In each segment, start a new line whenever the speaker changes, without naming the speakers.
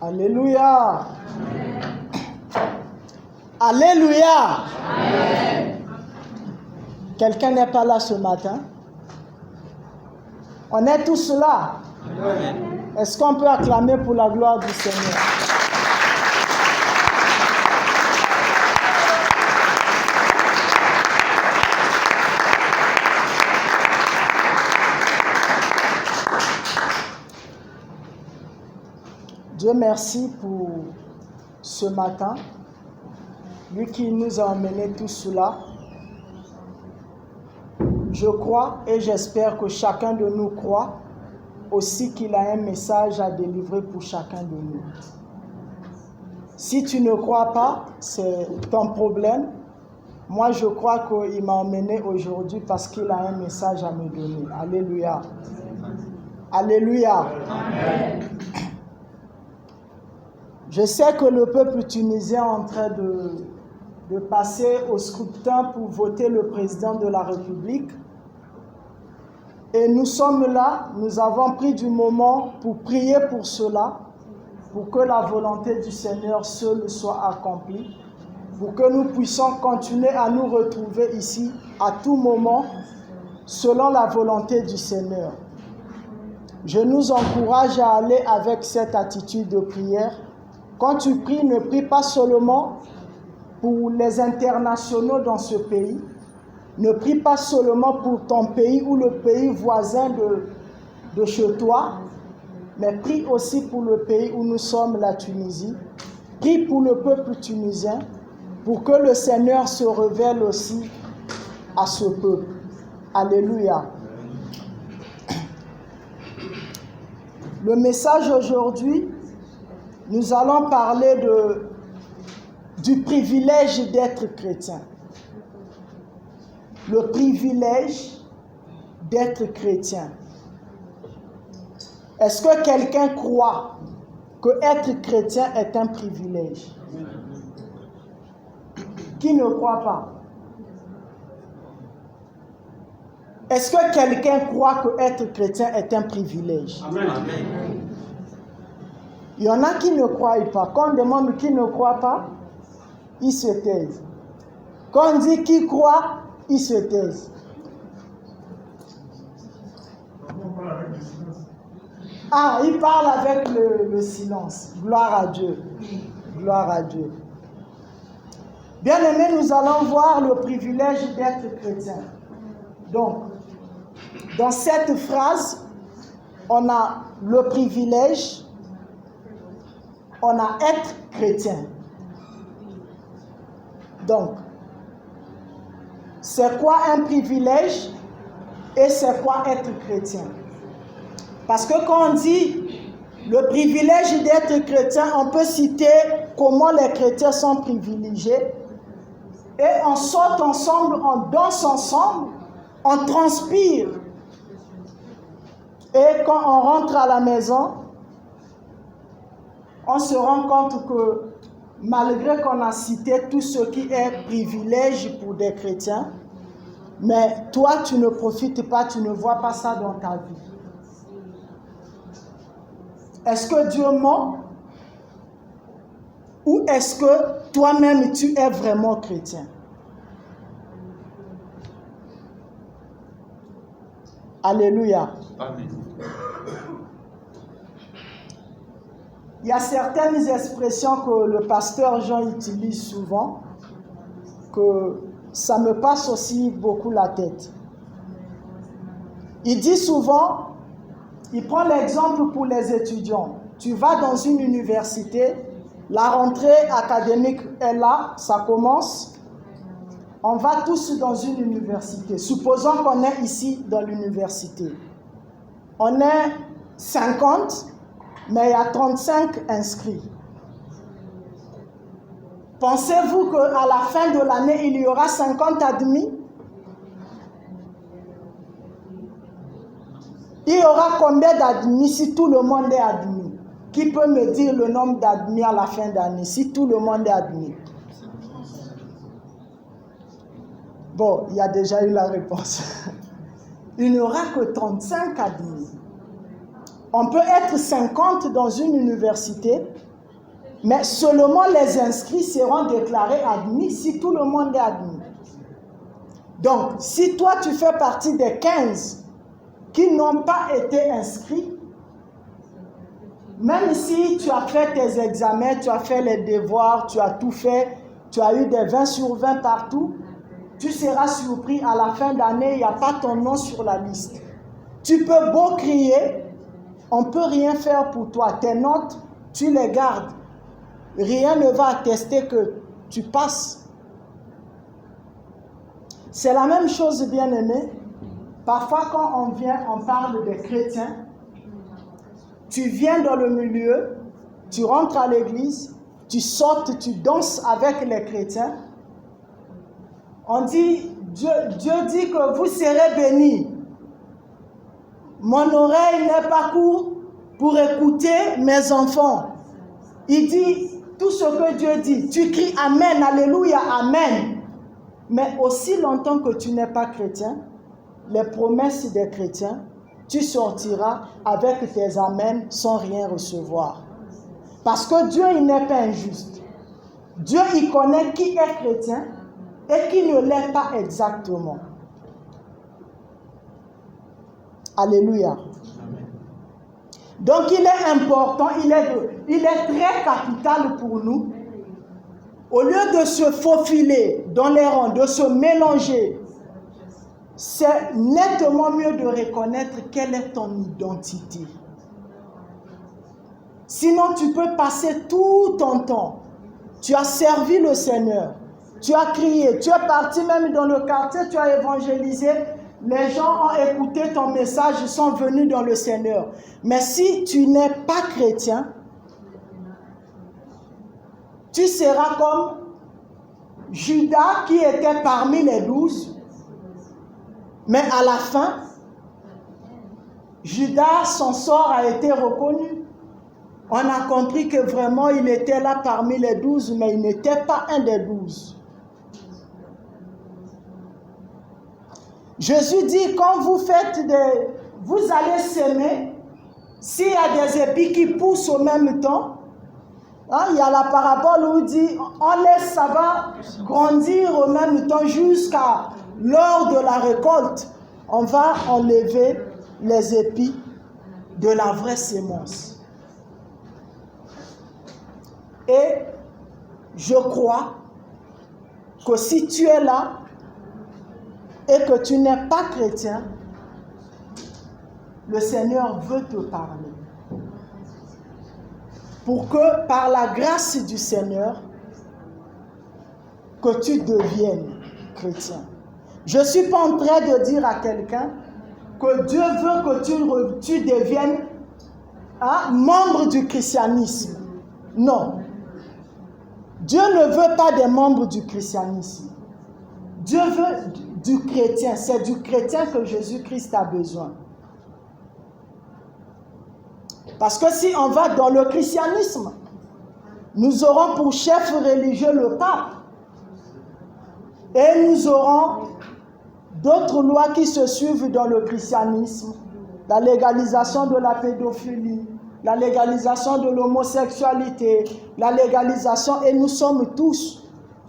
Alléluia. Alléluia.
Amen.
Quelqu'un n'est pas là ce matin? On est tous là.
Amen.
Est-ce qu'on peut acclamer pour la gloire du Seigneur? Dieu merci pour ce matin, lui qui nous a emmenés tous là. Je crois et j'espère que chacun de nous croit aussi qu'il a un message à délivrer pour chacun de nous. Si tu ne crois pas, c'est ton problème. Moi, je crois qu'il m'a emmené aujourd'hui parce qu'il a un message à me donner. Alléluia. Alléluia.
Amen.
Je sais que le peuple tunisien est en train de passer au scrutin pour voter le président de la République. Et nous sommes là, nous avons pris du moment pour prier pour cela, pour que la volonté du Seigneur seule soit accomplie, pour que nous puissions continuer à nous retrouver ici à tout moment, selon la volonté du Seigneur. Je nous encourage à aller avec cette attitude de prière. Quand tu pries, ne prie pas seulement pour les internationaux dans ce pays. Ne prie pas seulement pour ton pays ou le pays voisin de chez toi, mais prie aussi pour le pays où nous sommes, la Tunisie. Prie pour le peuple tunisien, pour que le Seigneur se révèle aussi à ce peuple. Alléluia. Le message aujourd'hui, nous allons parler du privilège d'être chrétien. Le privilège d'être chrétien. Est-ce que quelqu'un croit que être chrétien est un privilège? Qui ne croit pas? Est-ce que quelqu'un croit que être chrétien est un privilège?
Amen.
Il y en a qui ne croient pas. Quand on demande qui ne croit pas, ils se taisent. Quand on dit qui croit, ils se taisent. Ah, ils parlent avec le silence. Gloire à Dieu. Gloire à Dieu. Bien-aimés, nous allons voir le privilège d'être chrétien. Donc, dans cette phrase, on a le privilège, on a être chrétien. Donc, c'est quoi un privilège et c'est quoi être chrétien? Parce que quand on dit le privilège d'être chrétien, on peut citer comment les chrétiens sont privilégiés. Et on saute ensemble, on danse ensemble, on transpire. Et quand on rentre à la maison, on se rend compte que malgré qu'on a cité tout ce qui est privilège pour des chrétiens, mais toi, tu ne profites pas, tu ne vois pas ça dans ta vie. Est-ce que Dieu ment? Ou est-ce que toi-même, tu es vraiment chrétien? Alléluia.
Amen.
Il y a certaines expressions que le pasteur Jean utilise souvent, que ça me passe aussi beaucoup la tête. Il dit souvent, il prend l'exemple pour les étudiants. Tu vas dans une université, la rentrée académique est là, ça commence. On va tous dans une université. Supposons qu'on est ici dans l'université. On est 50, mais il y a 35 inscrits. Pensez-vous qu'à la fin de l'année, il y aura 50 admis? Il y aura combien d'admis si tout le monde est admis? Qui peut me dire le nombre d'admis à la fin d'année si tout le monde est admis? Bon, il y a déjà eu la réponse. il n'y aura que 35 admis. On peut être 50 dans une université, mais seulement les inscrits seront déclarés admis si tout le monde est admis. Donc, si toi tu fais partie des 15 qui n'ont pas été inscrits, même si tu as fait tes examens, tu as fait les devoirs, tu as tout fait, tu as eu des 20 sur 20 partout, tu seras surpris à la fin d'année, il n'y a pas ton nom sur la liste. Tu peux beau crier, on ne peut rien faire pour toi. Tes notes, tu les gardes. Rien ne va attester que tu passes. C'est la même chose, bien-aimé. Parfois, quand on parle des chrétiens, tu viens dans le milieu, tu rentres à l'église, tu sautes, tu danses avec les chrétiens. On dit, Dieu dit que vous serez bénis. Mon oreille n'est pas courte pour écouter mes enfants. Il dit tout ce que Dieu dit. Tu cries Amen, Alléluia, Amen. Mais aussi longtemps que tu n'es pas chrétien, les promesses des chrétiens, tu sortiras avec tes Amen sans rien recevoir. Parce que Dieu, il n'est pas injuste. Dieu, il connaît qui est chrétien et qui ne l'est pas exactement. Alléluia. Donc il est important, il est très capital pour nous, au lieu de se faufiler dans les rangs, de se mélanger, c'est nettement mieux de reconnaître quelle est ton identité. Sinon tu peux passer tout ton temps, tu as servi le Seigneur, tu as crié, tu es parti même dans le quartier, tu as évangélisé. Les gens ont écouté ton message, ils sont venus dans le Seigneur. Mais si tu n'es pas chrétien, tu seras comme Judas qui était parmi les 12. Mais à la fin, Judas, son sort a été reconnu. On a compris que vraiment il était là parmi les 12, mais il n'était pas un des 12. Jésus dit, quand vous allez s'aimer, s'il y a des épis qui poussent au même temps, hein, il y a la parabole où il dit, on laisse, ça va grandir au même temps jusqu'à lors de la récolte. On va enlever les épis de la vraie sémence. Et je crois que si tu es là, et que tu n'es pas chrétien, le Seigneur veut te parler. Pour que, par la grâce du Seigneur, que tu deviennes chrétien. Je ne suis pas en train de dire à quelqu'un que Dieu veut que tu deviennes membre du christianisme. Non. Dieu ne veut pas des membres du christianisme. Dieu veut du chrétien. C'est du chrétien que Jésus-Christ a besoin. Parce que si on va dans le christianisme, nous aurons pour chef religieux le pape. Et nous aurons d'autres lois qui se suivent dans le christianisme. La légalisation de la pédophilie, la légalisation de l'homosexualité, la légalisation, et nous sommes tous.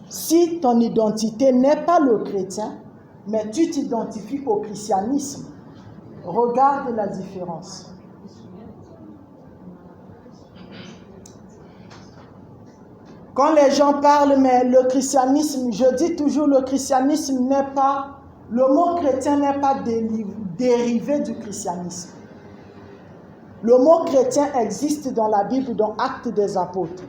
Si ton identité n'est pas le chrétien, mais tu t'identifies au christianisme, regarde la différence. Quand les gens parlent, mais le christianisme, je dis toujours, le christianisme n'est pas, le mot chrétien n'est pas dérivé du christianisme. Le mot chrétien existe dans la Bible, dans Actes des Apôtres.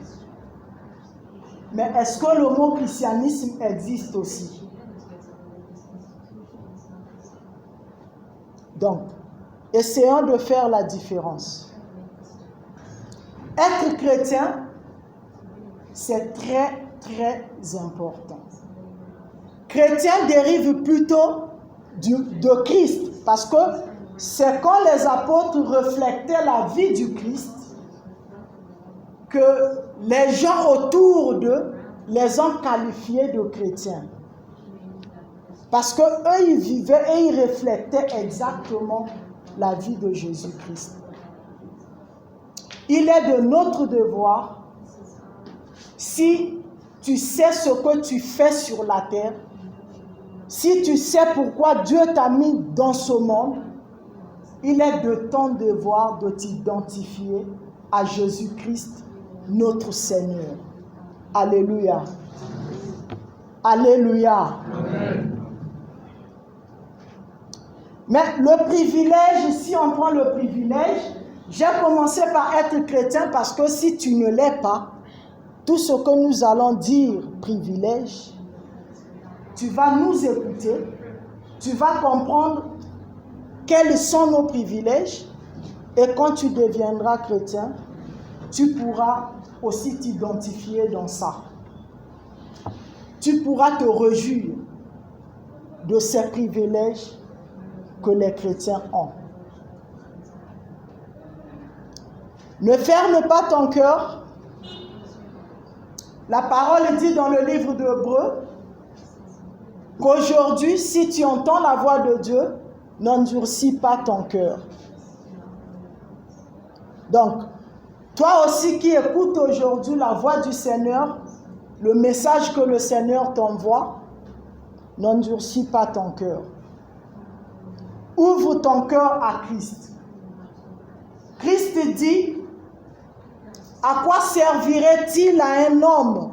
Mais est-ce que le mot christianisme existe aussi? Donc, essayons de faire la différence. Être chrétien, c'est très, très important. Chrétien dérive plutôt de Christ, parce que c'est quand les apôtres reflétaient la vie du Christ que les gens autour d'eux les ont qualifiés de chrétiens. Parce qu'eux, ils vivaient et ils reflétaient exactement la vie de Jésus-Christ. Il est de notre devoir, si tu sais ce que tu fais sur la terre, si tu sais pourquoi Dieu t'a mis dans ce monde, il est de ton devoir de t'identifier à Jésus-Christ, notre Seigneur. Alléluia. Alléluia.
Amen.
Mais le privilège, si on prend le privilège, j'ai commencé par être chrétien parce que si tu ne l'es pas, tout ce que nous allons dire privilège, tu vas nous écouter, tu vas comprendre quels sont nos privilèges et quand tu deviendras chrétien, tu pourras aussi t'identifier dans ça. Tu pourras te réjouir de ces privilèges que les chrétiens ont. Ne ferme pas ton cœur. La parole dit dans le livre d'Hébreux qu'aujourd'hui, si tu entends la voix de Dieu, n'endurcis pas ton cœur. Donc, toi aussi qui écoutes aujourd'hui la voix du Seigneur, le message que le Seigneur t'envoie, n'endurcis pas ton cœur. Ouvre ton cœur à Christ. Christ dit, à quoi servirait-il à un homme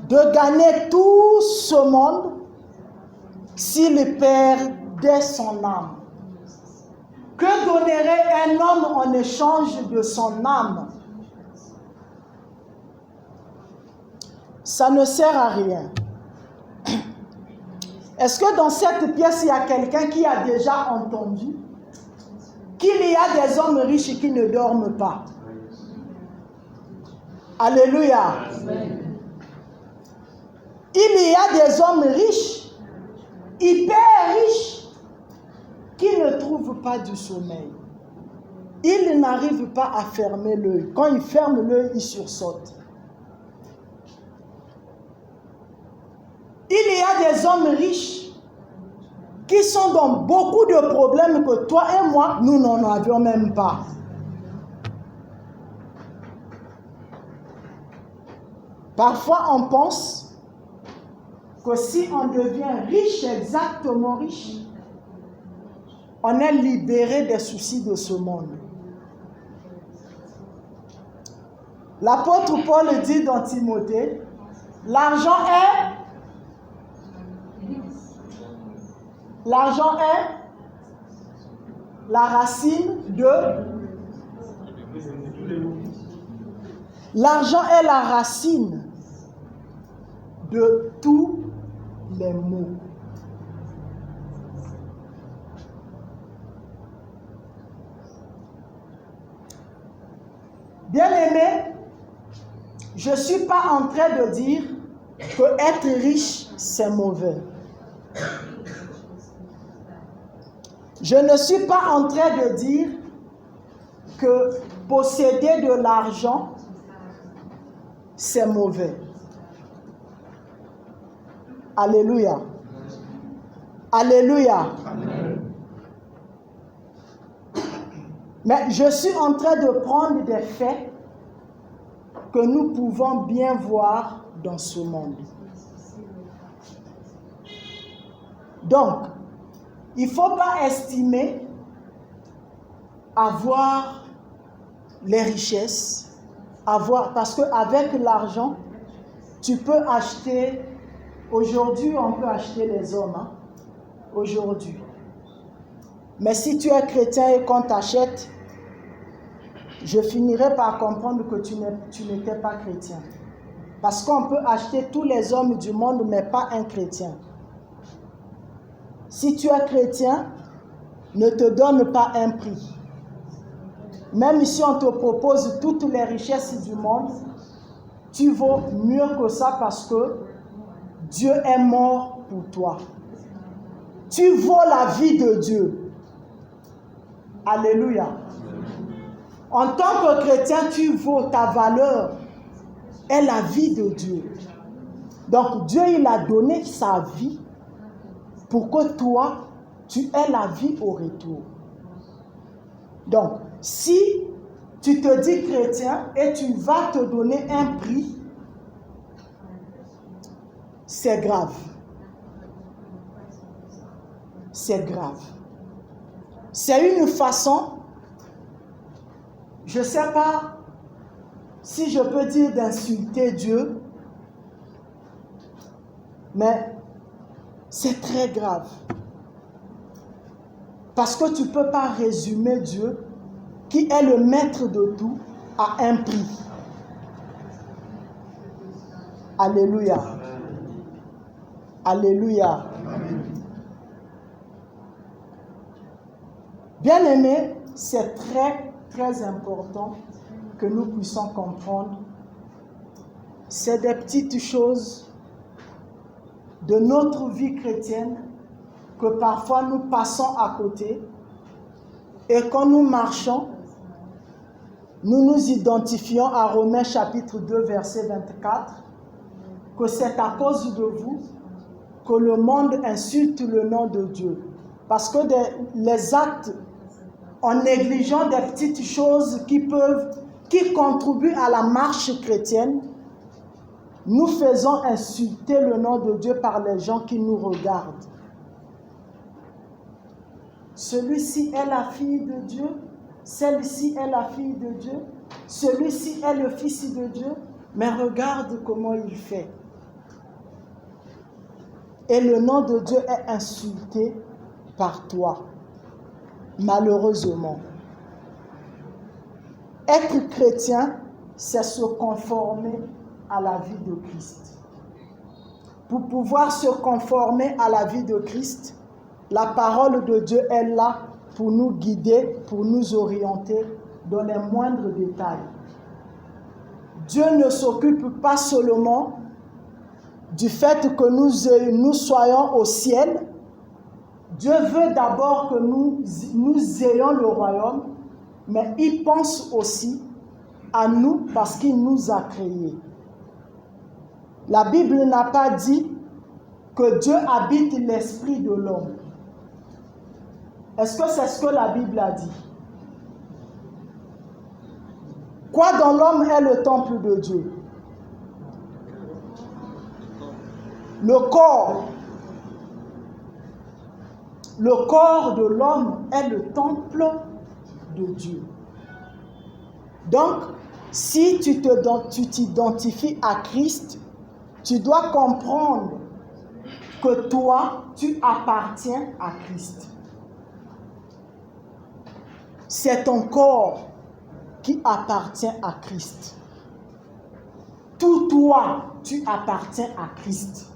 de gagner tout ce monde s'il perdait son âme? Que donnerait un homme en échange de son âme? Ça ne sert à rien. Est-ce que dans cette pièce, il y a quelqu'un qui a déjà entendu qu'il y a des hommes riches qui ne dorment pas? Alléluia. Il y a des hommes riches, hyper riches, qui ne trouvent pas du sommeil. Ils n'arrivent pas à fermer l'œil. Quand ils ferment l'œil, ils sursautent. Il y a des hommes riches qui sont dans beaucoup de problèmes que toi et moi, nous n'en avions même pas. Parfois, on pense que si on devient riche, exactement riche, on est libéré des soucis de ce monde. L'apôtre Paul dit dans Timothée, l'argent est la racine de... L'argent est la racine de tous les maux. Bien-aimé, je ne suis pas en train de dire que être riche, c'est mauvais. Je ne suis pas en train de dire que posséder de l'argent, c'est mauvais. Alléluia. Alléluia.
Amen.
Mais je suis en train de prendre des faits que nous pouvons bien voir dans ce monde. Donc, il ne faut pas estimer avoir les richesses, parce qu'avec l'argent, tu peux acheter, aujourd'hui on peut acheter les hommes, hein, aujourd'hui. Mais si tu es chrétien et qu'on t'achète, je finirai par comprendre que tu n'étais pas chrétien. Parce qu'on peut acheter tous les hommes du monde, mais pas un chrétien. Si tu es chrétien, ne te donne pas un prix. Même si on te propose toutes les richesses du monde, tu vaux mieux que ça parce que Dieu est mort pour toi. Tu vaux la vie de Dieu. Alléluia. En tant que chrétien, tu vaux, ta valeur est la vie de Dieu. Donc Dieu, il a donné sa vie pour que toi, tu aies la vie au retour. Donc, si tu te dis chrétien et tu vas te donner un prix, c'est grave. C'est grave. C'est une façon, je ne sais pas si je peux dire d'insulter Dieu, mais c'est très grave. Parce que tu ne peux pas résumer Dieu, qui est le maître de tout, à un prix. Alléluia. Alléluia. Bien-aimés, c'est très, très important que nous puissions comprendre. C'est des petites choses de notre vie chrétienne que parfois nous passons à côté. Et quand nous marchons, nous nous identifions à Romains chapitre 2, verset 24, que c'est à cause de vous que le monde insulte le nom de Dieu. Parce que les actes, en négligeant des petites choses qui contribuent à la marche chrétienne, nous faisons insulter le nom de Dieu par les gens qui nous regardent. Celui-ci est la fille de Dieu, celle-ci est la fille de Dieu, celui-ci est le fils de Dieu, mais regarde comment il fait. Et le nom de Dieu est insulté par toi, malheureusement. Être chrétien, c'est se conformer à la vie de Christ. Pour pouvoir se conformer à la vie de Christ, la parole de Dieu est là pour nous guider, pour nous orienter dans les moindres détails. Dieu ne s'occupe pas seulement du fait que nous soyons au ciel. Dieu veut d'abord que nous ayons le royaume, mais il pense aussi à nous parce qu'il nous a créés. La Bible n'a pas dit que Dieu habite l'esprit de l'homme. Est-ce que c'est ce que la Bible a dit? Quoi dans l'homme est le temple de Dieu? Le corps. Le corps de l'homme est le temple de Dieu. Donc, si tu t'identifies à Christ, tu dois comprendre que toi, tu appartiens à Christ. C'est ton corps qui appartient à Christ. Tout toi, tu appartiens à Christ.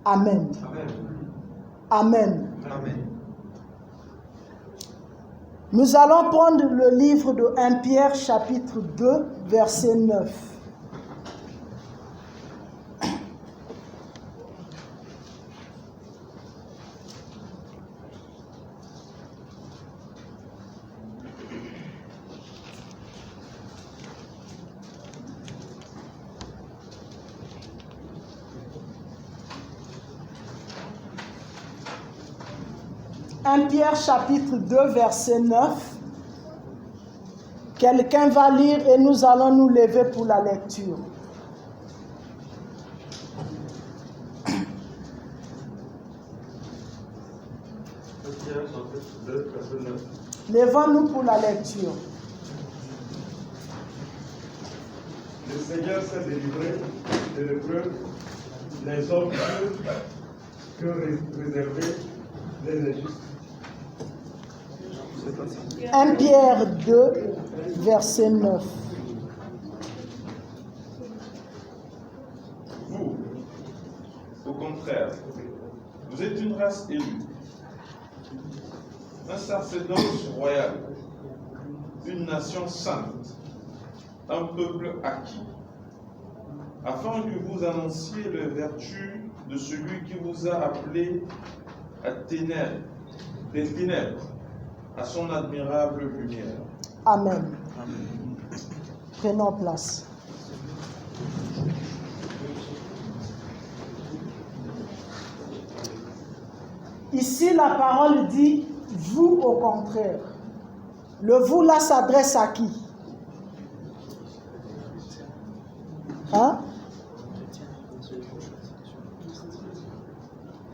Amen. Amen.
Amen.
Nous allons prendre le livre de 1 Pierre chapitre 2, verset 9. Pierre chapitre 2 verset 9. Quelqu'un va lire et nous allons nous lever pour la lecture. Levons-nous pour la lecture.
Le Seigneur s'est délivré de l'épreuve, les hommes que réservaient les injustes.
1 Pierre 2, verset 9.
Vous, au contraire, vous êtes une race élue, un sacerdoce royal, une nation sainte, un peuple acquis, afin que vous annonciez les vertus de celui qui vous a appelé des ténèbres à son admirable lumière.
Amen. Prenons place. Ici, la parole dit vous au contraire. Le vous là s'adresse à qui? Hein?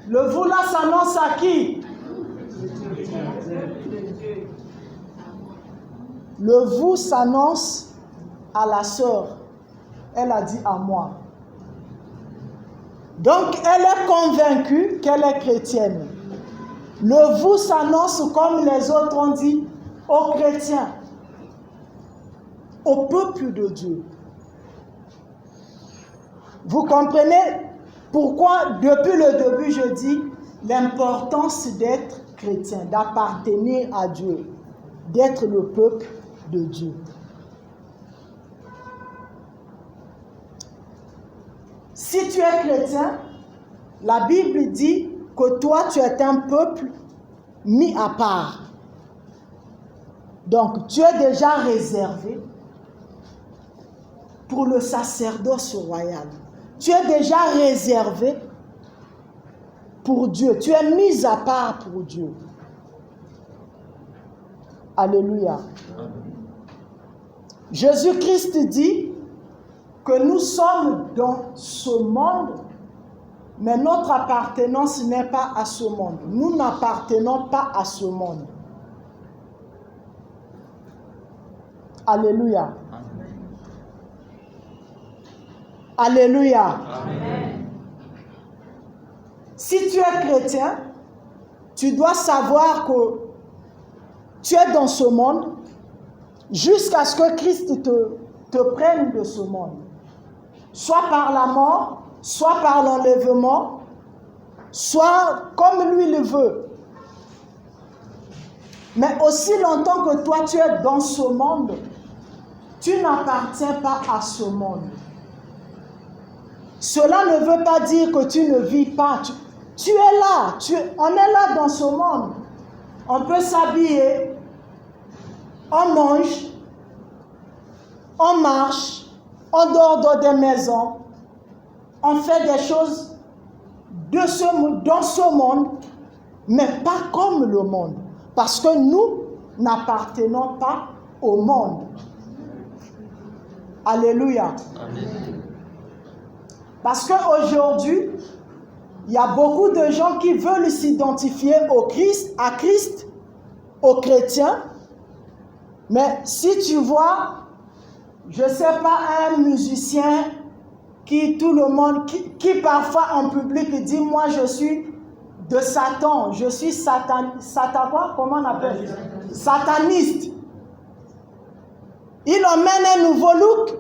Le vous là s'annonce à qui? Le vous s'annonce à la sœur. Elle a dit à moi. Donc, elle est convaincue qu'elle est chrétienne. Le vous s'annonce, comme les autres ont dit, aux chrétiens, au peuple de Dieu. Vous comprenez pourquoi, depuis le début, je dis l'importance d'être chrétien, d'appartenir à Dieu, d'être le peuple de Dieu. Si tu es chrétien, la Bible dit que toi, tu es un peuple mis à part. Donc, tu es déjà réservé pour le sacerdoce royal. Tu es déjà réservé pour Dieu. Tu es mis à part pour Dieu. Alléluia. Jésus-Christ dit que nous sommes dans ce monde, mais notre appartenance n'est pas à ce monde. Nous n'appartenons pas à ce monde. Alléluia.
Amen.
Alléluia.
Amen.
Si tu es chrétien, tu dois savoir que tu es dans ce monde jusqu'à ce que Christ te prenne de ce monde. Soit par la mort, soit par l'enlèvement, soit comme lui le veut. Mais aussi longtemps que toi tu es dans ce monde, tu n'appartiens pas à ce monde. Cela ne veut pas dire que tu ne vis pas. Tu es là, on est là dans ce monde. On peut s'habiller, on mange, on marche, on dort dans des maisons, on fait des choses dans ce monde, mais pas comme le monde. Parce que nous n'appartenons pas au monde. Alléluia.
Amen.
Parce qu'aujourd'hui, il y a beaucoup de gens qui veulent s'identifier à Christ, aux chrétiens. Mais si tu vois, je ne sais pas, un musicien qui parfois en public dit, moi je suis de Satan, je suis Satan quoi? Comment on appelle? Sataniste. Il emmène un nouveau look.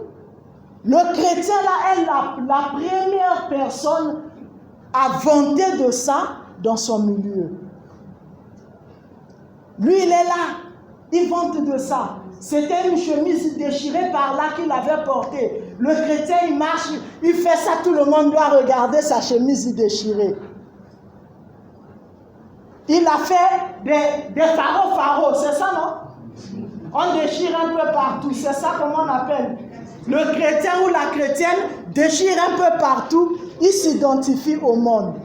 Le chrétien là est la première personne à vanter de ça dans son milieu. Lui il est là, il vante de ça. C'était une chemise déchirée par là qu'il avait portée. Le chrétien il marche, il fait ça, tout le monde doit regarder sa chemise déchirée. Il a fait des pharaons, c'est ça non? On déchire un peu partout, c'est ça comment on appelle? Le chrétien ou la chrétienne déchire un peu partout, il s'identifie au monde.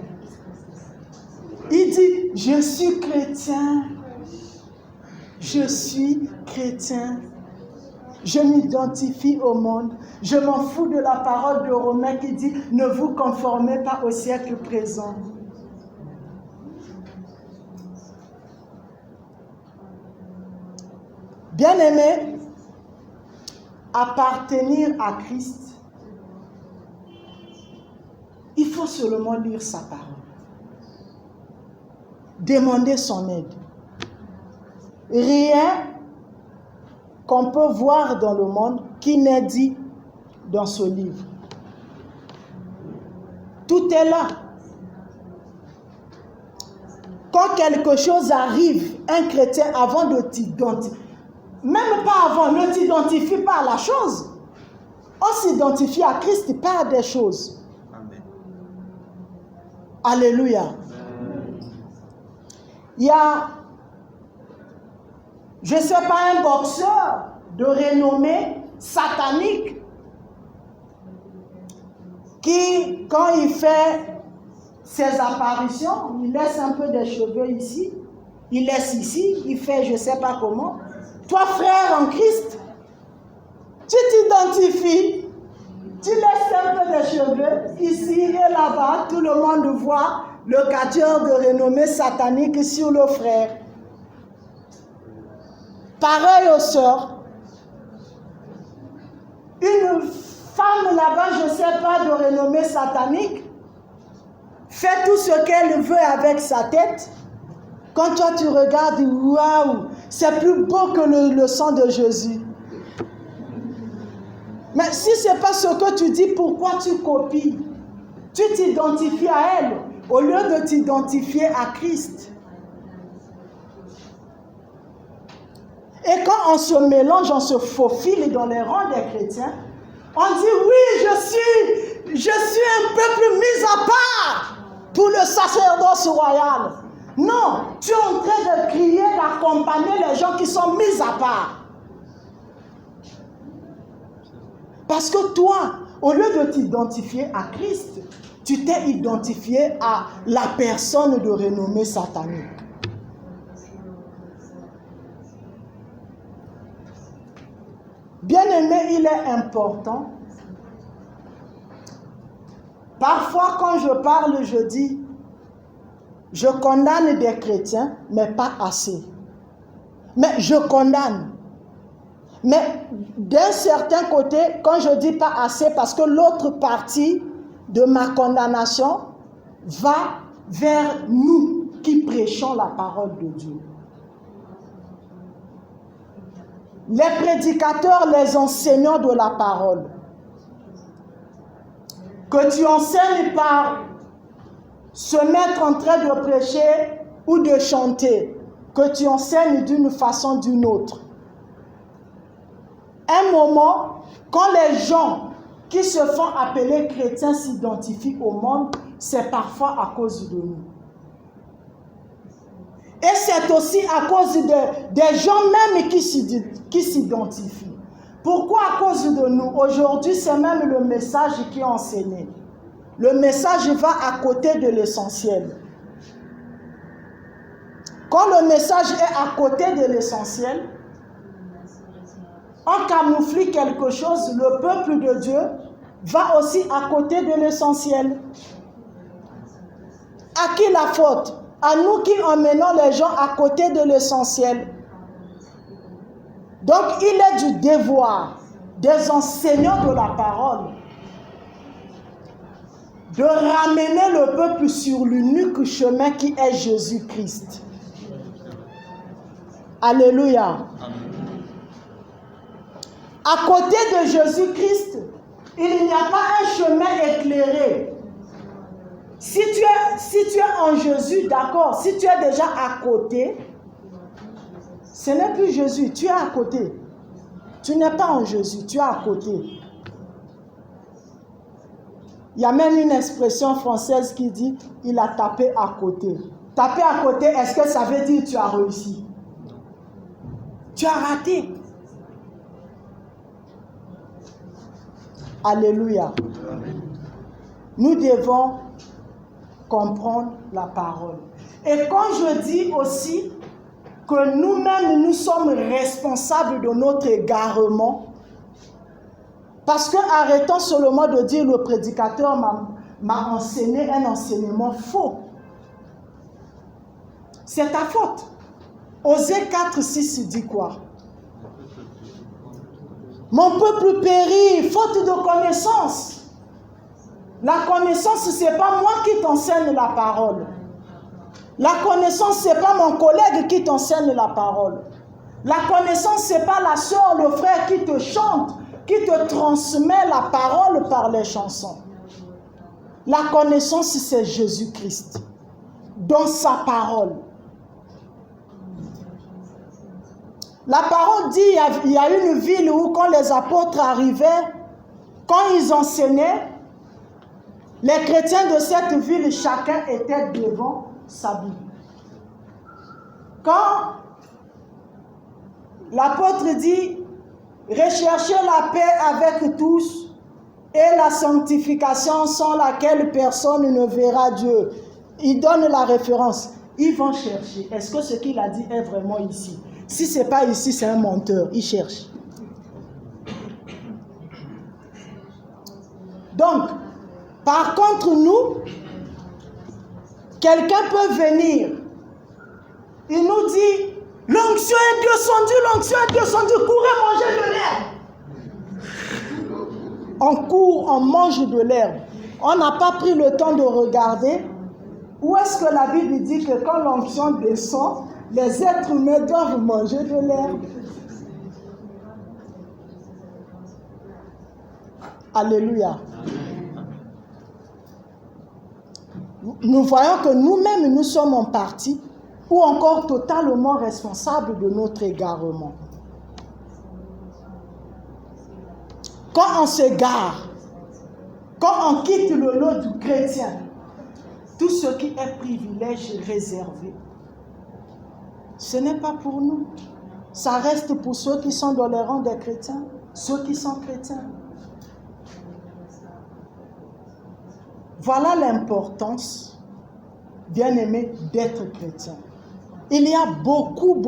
Il dit, je suis chrétien, je suis chrétien, je m'identifie au monde, je m'en fous de la parole de Romains qui dit, ne vous conformez pas au siècle présent. Bien-aimés, appartenir à Christ, il faut seulement lire sa parole. Demander son aide. Rien qu'on peut voir dans le monde qui n'est dit dans ce livre. Tout est là. Quand quelque chose arrive, un chrétien, avant de t'identifier, même pas avant, ne t'identifie pas à la chose. On s'identifie à Christ, pas à des choses.
Amen.
Alléluia. Il y a, je ne sais pas, un boxeur de renommée satanique qui, quand il fait ses apparitions, il laisse un peu des cheveux ici, il laisse ici, il fait je ne sais pas comment. Toi, frère en Christ, tu t'identifies, tu laisses un peu des cheveux ici et là-bas, tout le monde voit le quartier de renommée satanique sur le frère. Pareil aux sœurs. Une femme là-bas, je ne sais pas, de renommée satanique, fait tout ce qu'elle veut avec sa tête. Quand toi tu regardes, waouh, c'est plus beau que le sang de Jésus. Mais si ce n'est pas ce que tu dis, pourquoi tu copies? Tu t'identifies à elle au lieu de t'identifier à Christ. Et quand on se mélange, on se faufile dans les rangs des chrétiens, on dit oui, je suis un peuple mis à part pour le sacerdoce royal. Non, tu es en train de crier, d'accompagner les gens qui sont mis à part. Parce que toi, au lieu de t'identifier à Christ, tu t'es identifié à la personne de renommée satanique. Bien-aimé, il est important. Parfois, quand je parle, je dis, je condamne des chrétiens, mais pas assez. Mais je condamne. Mais d'un certain côté, quand je dis pas assez, parce que l'autre partie de ma condamnation va vers nous qui prêchons la parole de Dieu. Les prédicateurs, les enseignants de la parole. Que tu enseignes par se mettre en train de prêcher ou de chanter, que tu enseignes d'une façon ou d'une autre. Un moment, quand les gens qui se font appeler chrétiens s'identifient au monde, c'est parfois à cause de nous. Et c'est aussi à cause des gens même qui s'identifient. Pourquoi à cause de nous? Aujourd'hui, c'est même le message qui est enseigné. Le message va à côté de l'essentiel. Quand le message est à côté de l'essentiel, on camoufle quelque chose, le peuple de Dieu va aussi à côté de l'essentiel. À qui la faute? À nous qui emmenons les gens à côté de l'essentiel. Donc, il est du devoir des enseignants de la parole de ramener le peuple sur l'unique chemin qui est Jésus-Christ. Alléluia. À côté de Jésus-Christ, il n'y a pas un chemin éclairé. Si tu es en Jésus, d'accord, si tu es déjà à côté, ce n'est plus Jésus, tu es à côté. Tu n'es pas en Jésus, tu es à côté. Il y a même une expression française qui dit « il a tapé à côté ». Taper à côté, est-ce que ça veut dire que tu as réussi? Tu as raté. Alléluia. Nous devons comprendre la parole. Et quand je dis aussi que nous-mêmes, nous sommes responsables de notre égarement, parce que arrêtons seulement de dire le prédicateur m'a enseigné un enseignement faux. C'est ta faute. Osée 4:6 dit quoi? Mon peuple périt, faute de connaissance. La connaissance, ce n'est pas moi qui t'enseigne la parole. La connaissance, ce n'est pas mon collègue qui t'enseigne la parole. La connaissance, ce n'est pas la soeur, le frère qui te chante, qui te transmet la parole par les chansons. La connaissance, c'est Jésus-Christ, dans sa parole. La parole dit, il y a une ville où quand les apôtres arrivaient, quand ils enseignaient, les chrétiens de cette ville, chacun était devant sa Bible. Quand l'apôtre dit, recherchez la paix avec tous et la sanctification sans laquelle personne ne verra Dieu. Il donne la référence. Ils vont chercher. Est-ce que ce qu'il a dit est vraiment ici? Si ce n'est pas ici, c'est un menteur. Il cherche. Donc, par contre, nous, quelqu'un peut venir. Il nous dit, l'onction est descendue, l'onction est descendue, courez manger de l'herbe. On court, on mange de l'herbe. On n'a pas pris le temps de regarder où est-ce que la Bible dit que quand l'onction descend, les êtres humains doivent manger de l'herbe. Alléluia. Nous voyons que nous-mêmes, nous sommes en partie ou encore totalement responsables de notre égarement. Quand on s'égare, quand on quitte le lot du chrétien, tout ce qui est privilège réservé, ce n'est pas pour nous. Ça reste pour ceux qui sont dans les rangs des chrétiens, ceux qui sont chrétiens. Voilà l'importance, bien-aimé, d'être chrétien. Il y a beaucoup.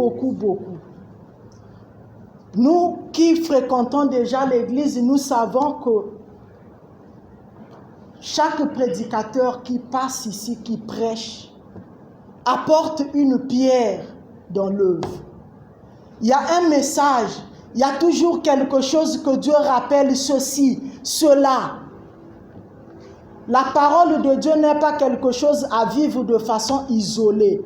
Nous qui fréquentons déjà l'église, nous savons que chaque prédicateur qui passe ici, qui prêche, apporte une pierre dans l'œuvre. Il y a un message, il y a toujours quelque chose que Dieu rappelle, ceci, cela. La parole de Dieu n'est pas quelque chose à vivre de façon isolée.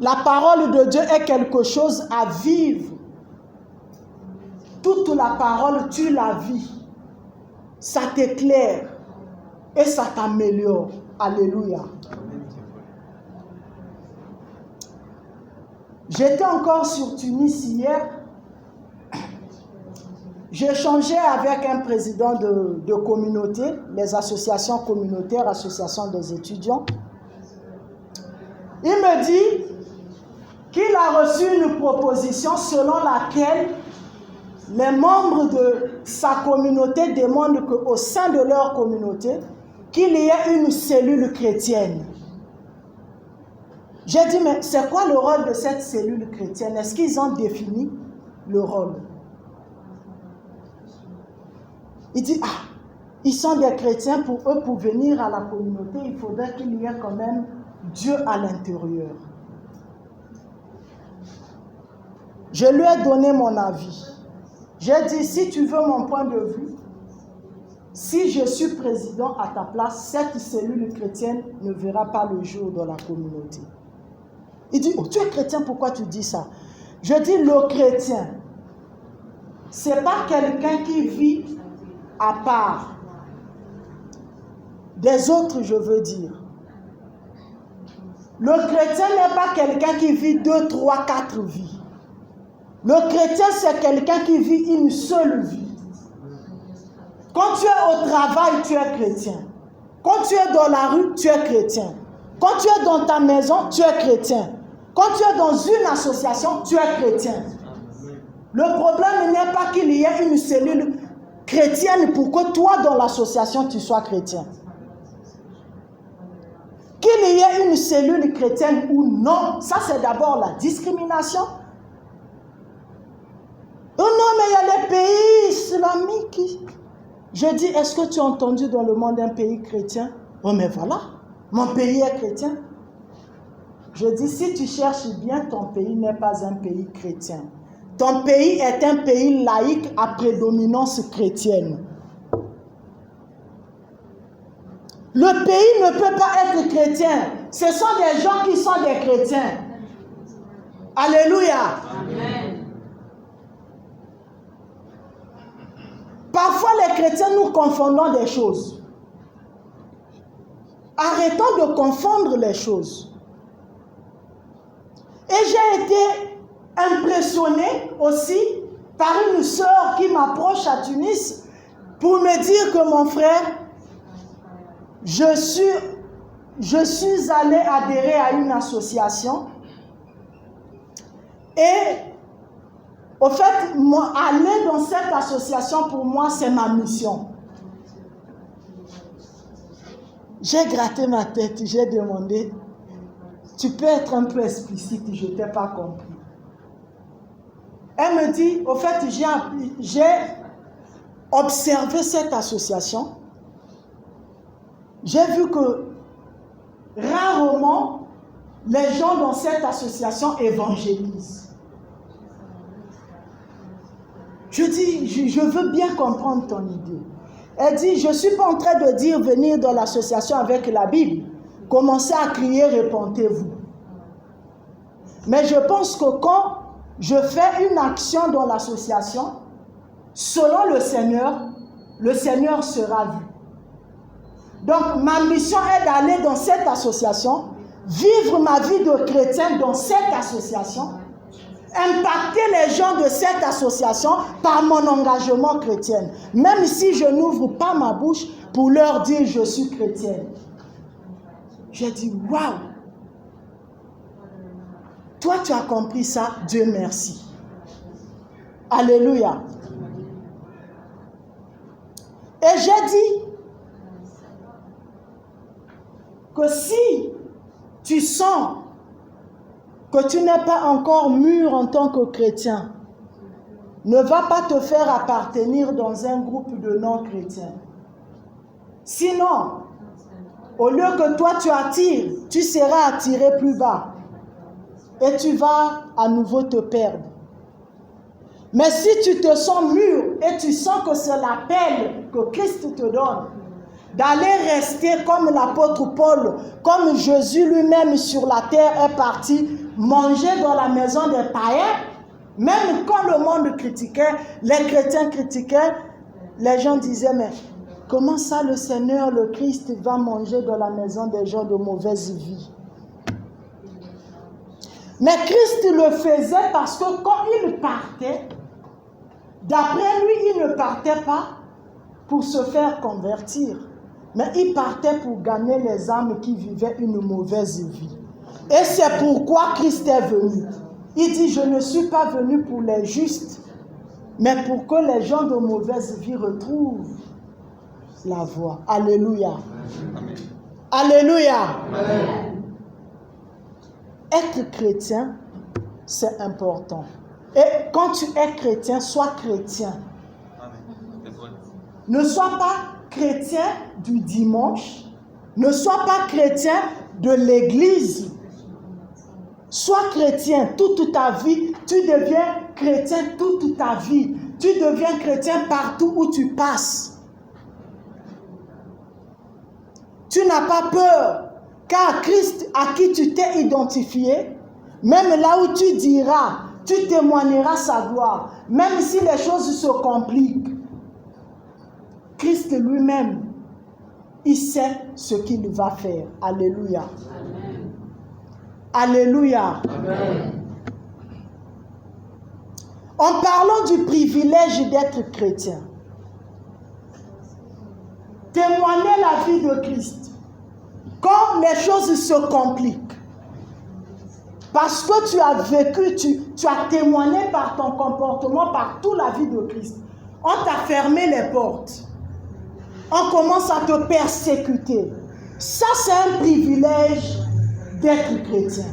La parole de Dieu est quelque chose à vivre. Toute la parole, tu la vis. Ça t'éclaire et ça t'améliore. Alléluia. J'étais encore sur Tunis hier. J'ai échangé avec un président de communauté, les associations communautaires, associations des étudiants. Il me dit qu'il a reçu une proposition selon laquelle les membres de sa communauté demandent qu'au sein de leur communauté, qu'il y ait une cellule chrétienne. J'ai dit, mais c'est quoi le rôle de cette cellule chrétienne? Est-ce qu'ils ont défini le rôle? Il dit, ils sont des chrétiens, pour eux, pour venir à la communauté, il faudrait qu'il y ait quand même Dieu à l'intérieur. Je lui ai donné mon avis. J'ai dit, si tu veux mon point de vue, si je suis président à ta place, cette cellule chrétienne ne verra pas le jour dans la communauté. Il dit, oh, tu es chrétien, pourquoi tu dis ça? Je dis, le chrétien, ce n'est pas quelqu'un qui vit à part des autres, je veux dire. Le chrétien n'est pas quelqu'un qui vit 2, 3, 4 vies. Le chrétien, c'est quelqu'un qui vit une seule vie. Quand tu es au travail, tu es chrétien. Quand tu es dans la rue, tu es chrétien. Quand tu es dans ta maison, tu es chrétien. Quand tu es dans une association, tu es chrétien. Le problème n'est pas qu'il y ait une cellule chrétienne pour que toi, dans l'association, tu sois chrétien. Qu'il y ait une cellule chrétienne ou non, ça c'est d'abord la discrimination. Oh non, mais il y a les pays islamiques. Je dis, est-ce que tu as entendu dans le monde un pays chrétien? Oh mais voilà, mon pays est chrétien. Je dis, si tu cherches bien, ton pays n'est pas un pays chrétien. Ton pays est un pays laïque à prédominance chrétienne. Le pays ne peut pas être chrétien. Ce sont des gens qui sont des chrétiens. Alléluia. Amen. Parfois, les chrétiens, nous confondons des choses. Arrêtons de confondre les choses. Et j'ai été impressionnée aussi par une sœur qui m'approche à Tunis pour me dire que mon frère, je suis allée adhérer à une association et Au fait, moi, aller dans cette association, pour moi, c'est ma mission. J'ai gratté ma tête, j'ai demandé, tu peux être un peu explicite, je ne t'ai pas compris. Elle me dit, au fait, j'ai observé cette association. J'ai vu que rarement les gens dans cette association évangélisent. Je dis, je veux bien comprendre ton idée. Elle dit, je ne suis pas en train de dire venir dans l'association avec la Bible. Commencez à crier, répentez-vous. Mais je pense que quand je fais une action dans l'association, selon le Seigneur sera vu. Donc, ma mission est d'aller dans cette association, vivre ma vie de chrétien dans cette association, impacter les gens de cette association par mon engagement chrétien. Même si je n'ouvre pas ma bouche pour leur dire je suis chrétienne. J'ai dit, waouh! Toi, tu as compris ça, Dieu merci. Alléluia. Et j'ai dit que si tu sens que tu n'es pas encore mûr en tant que chrétien, ne va pas te faire appartenir dans un groupe de non-chrétiens. Sinon, au lieu que toi tu attires, tu seras attiré plus bas. Et tu vas à nouveau te perdre. Mais si tu te sens mûr et tu sens que c'est l'appel que Christ te donne, d'aller rester comme l'apôtre Paul, comme Jésus lui-même sur la terre est parti manger dans la maison des païens, même quand le monde critiquait, les chrétiens critiquaient, les gens disaient, mais comment ça le Seigneur, le Christ, va manger dans la maison des gens de mauvaise vie? Mais Christ le faisait parce que quand il partait, d'après lui, il ne partait pas pour se faire convertir, mais il partait pour gagner les âmes qui vivaient une mauvaise vie. Et c'est pourquoi Christ est venu. Il dit, je ne suis pas venu pour les justes, mais pour que les gens de mauvaise vie retrouvent la voie. Alléluia. Amen. Alléluia. Amen. Être chrétien, c'est important. Et quand tu es chrétien, sois chrétien. Ne sois pas chrétien du dimanche. Ne sois pas chrétien de l'église. Sois chrétien toute ta vie. Tu deviens chrétien toute ta vie. Tu deviens chrétien partout où tu passes. Tu n'as pas peur. Car Christ, à qui tu t'es identifié, même là où tu diras, tu témoigneras sa gloire. Même si les choses se compliquent, Christ lui-même, il sait ce qu'il va faire. Alléluia. Amen. Alléluia. Amen. En parlant du privilège d'être chrétien, témoigner la vie de Christ, quand les choses se compliquent, parce que tu as vécu, tu as témoigné par ton comportement, par toute la vie de Christ. On t'a fermé les portes. On commence à te persécuter. Ça, c'est un privilège d'être chrétien.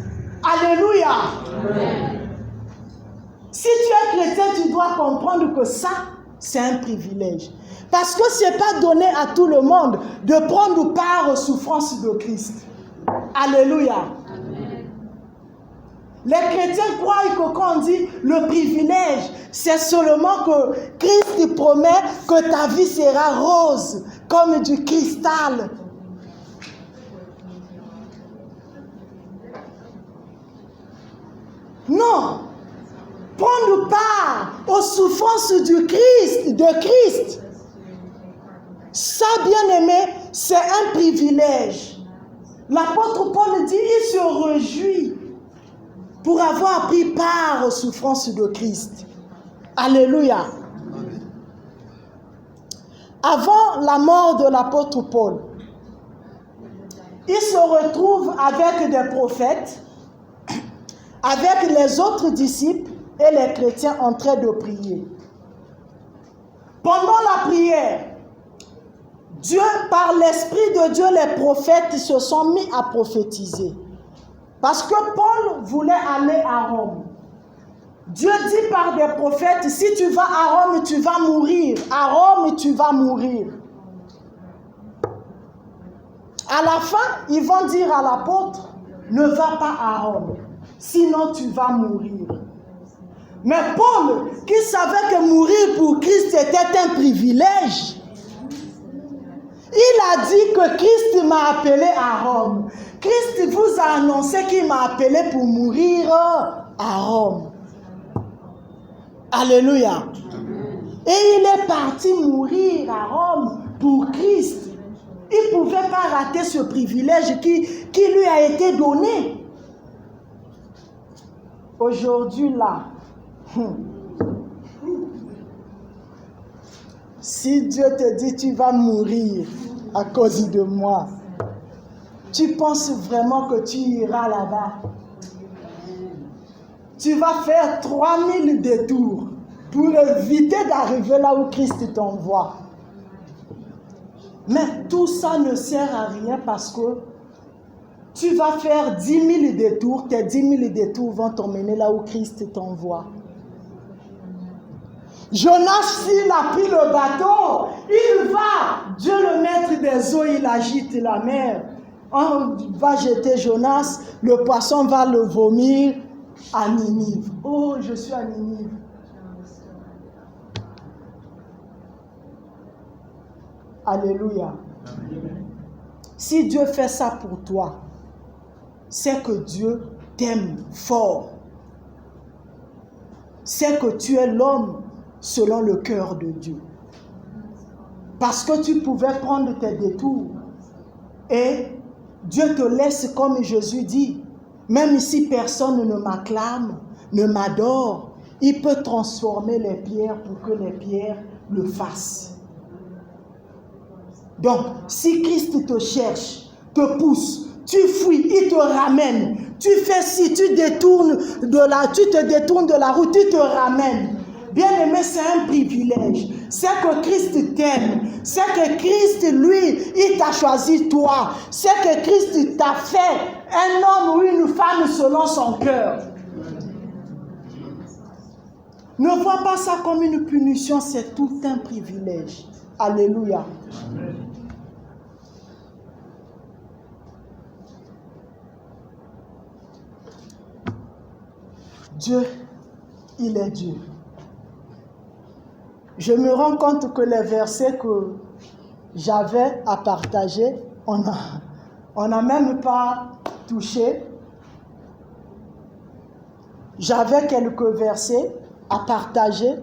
Alléluia. Amen. Si tu es chrétien, tu dois comprendre que ça, c'est un privilège. Parce que ce n'est pas donné à tout le monde de prendre part aux souffrances de Christ. Alléluia. Amen. Les chrétiens croient que quand on dit le privilège, c'est seulement que Christ promet que ta vie sera rose, comme du cristal. Non. Prendre part aux souffrances du Christ, de Christ. Ça, bien-aimé, c'est un privilège. L'apôtre Paul dit, il se réjouit pour avoir pris part aux souffrances de Christ. Alléluia. Avant la mort de l'apôtre Paul, il se retrouve avec des prophètes, avec les autres disciples et les chrétiens en train de prier. Pendant la prière, Dieu, par l'Esprit de Dieu, les prophètes se sont mis à prophétiser. Parce que Paul voulait aller à Rome. Dieu dit par des prophètes, si tu vas à Rome, tu vas mourir. À Rome, tu vas mourir. À la fin, ils vont dire à l'apôtre, ne va pas à Rome, sinon tu vas mourir. Mais Paul, qui savait que mourir pour Christ était un privilège, il a dit que Christ m'a appelé à Rome. Christ vous a annoncé qu'il m'a appelé pour mourir à Rome. Alléluia. Et il est parti mourir à Rome pour Christ. Il ne pouvait pas rater ce privilège qui lui a été donné. Aujourd'hui là, si Dieu te dit tu vas mourir à cause de moi, tu penses vraiment que tu iras là-bas? Tu vas faire 3000 détours pour éviter d'arriver là où Christ t'envoie. Mais tout ça ne sert à rien parce que tu vas faire 10 000 détours, tes 10 000 détours vont t'emmener là où Christ t'envoie. Jonas, s'il a pris le bateau, il va, Dieu le maître des eaux, il agite la mer. On va jeter Jonas, le poisson va le vomir à Ninive. Oh, je suis à Ninive. Alléluia. Si Dieu fait ça pour toi, c'est que Dieu t'aime fort. C'est que tu es l'homme selon le cœur de Dieu. Parce que tu pouvais prendre tes détours et Dieu te laisse, comme Jésus dit, même si personne ne m'acclame, ne m'adore, il peut transformer les pierres pour que les pierres le fassent. Donc, si Christ te cherche, te pousse, tu fuis, il te ramène. Tu fais ci, tu te détournes de la route, il te ramène. Bien-aimé, c'est un privilège. C'est que Christ t'aime. C'est que Christ, lui, il t'a choisi toi. C'est que Christ t'a fait un homme ou une femme selon son cœur. Ne vois pas ça comme une punition, c'est tout un privilège. Alléluia. Amen. Dieu, il est Dieu. Je me rends compte que les versets que j'avais à partager, on n'a même pas touché. J'avais quelques versets à partager,